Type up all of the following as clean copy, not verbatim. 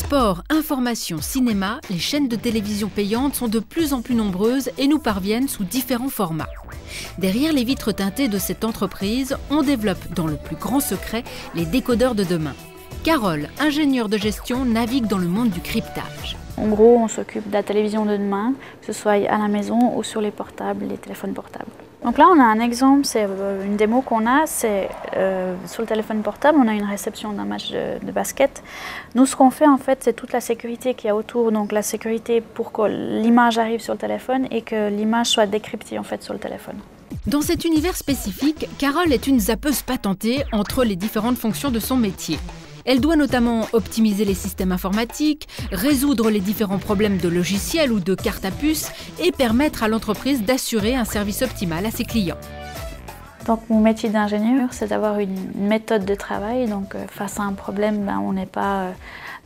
Sport, information, cinéma, les chaînes de télévision payantes sont de plus en plus nombreuses et nous parviennent sous différents formats. Derrière les vitres teintées de cette entreprise, on développe dans le plus grand secret les décodeurs de demain. Carole, ingénieure de gestion, navigue dans le monde du cryptage. En gros, on s'occupe de la télévision de demain, que ce soit à la maison ou sur les portables, les téléphones portables. Donc là, on a un exemple, c'est une démo qu'on a, c'est sur le téléphone portable, on a une réception d'un match de basket. Nous, ce qu'on fait en fait, c'est toute la sécurité qu'il y a autour, donc la sécurité pour que l'image arrive sur le téléphone et que l'image soit décryptée en fait sur le téléphone. Dans cet univers spécifique, Carole est une zappeuse patentée entre les différentes fonctions de son métier. Elle doit notamment optimiser les systèmes informatiques, résoudre les différents problèmes de logiciels ou de cartes à puce et permettre à l'entreprise d'assurer un service optimal à ses clients. Donc mon métier d'ingénieur, c'est d'avoir une méthode de travail. Donc face à un problème, on n'est pas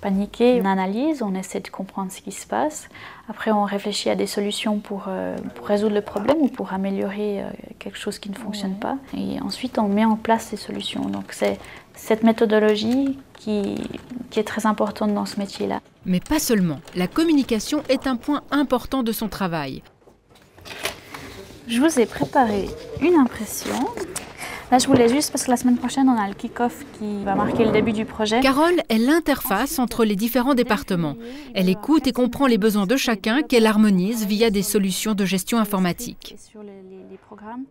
paniqué, on analyse, on essaie de comprendre ce qui se passe. Après, on réfléchit à des solutions pour résoudre le problème ou pour améliorer quelque chose qui ne fonctionne pas. Et ensuite, on met en place ces solutions. Donc c'est cette méthodologie qui est très importante dans ce métier-là. Mais pas seulement. La communication est un point important de son travail. Je vous ai préparé une impression. Là, je voulais juste, parce que la semaine prochaine, on a le kick-off qui va marquer le début du projet. Carole est l'interface entre les différents départements. Elle écoute et comprend les besoins de chacun qu'elle harmonise via des solutions de gestion informatique.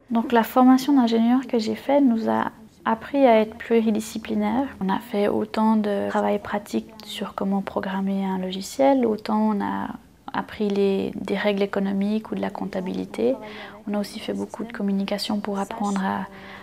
Donc la formation d'ingénieur que j'ai faite nous a appris à être pluridisciplinaire. On a fait autant de travail pratique sur comment programmer un logiciel, autant on a appris des règles économiques ou de la comptabilité. On a aussi fait beaucoup de communication pour apprendre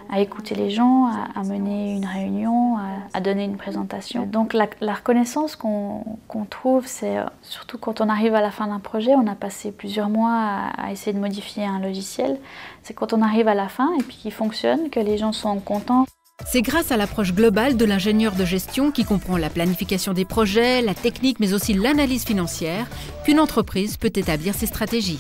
à écouter les gens, à mener une réunion, à donner une présentation. Donc la reconnaissance qu'on trouve, c'est surtout quand on arrive à la fin d'un projet, on a passé plusieurs mois à essayer de modifier un logiciel. C'est quand on arrive à la fin et puis qu'il fonctionne, que les gens sont contents. C'est grâce à l'approche globale de l'ingénieur de gestion qui comprend la planification des projets, la technique mais aussi l'analyse financière qu'une entreprise peut établir ses stratégies.